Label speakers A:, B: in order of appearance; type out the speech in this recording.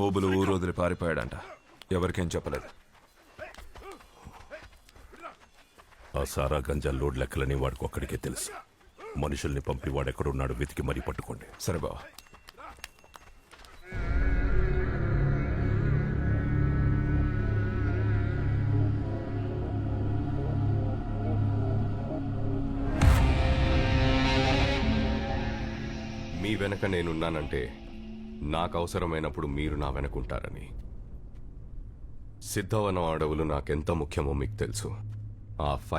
A: ఓబులు ఊరు వదిలి పారిపోయాడంట. ఎవరికేం చెప్పలేదు.
B: ఆ సారా గంజా లోడ్ లెక్కలని వాడికి ఒక్కడికే తెలుసు. మనుషుల్ని పంపి వాడెక్కడున్నాడు వెతికి మరీ పట్టుకోండి.
A: సరే బావా.
C: మీ వెనక నేనున్నానంటే నాకు అవసరమైనప్పుడు మీరు నా వెనకుంటారని. సిద్ధవనం అడవులు నాకెంత ముఖ్యమో మీకు తెలుసు. ఆ ఫైల్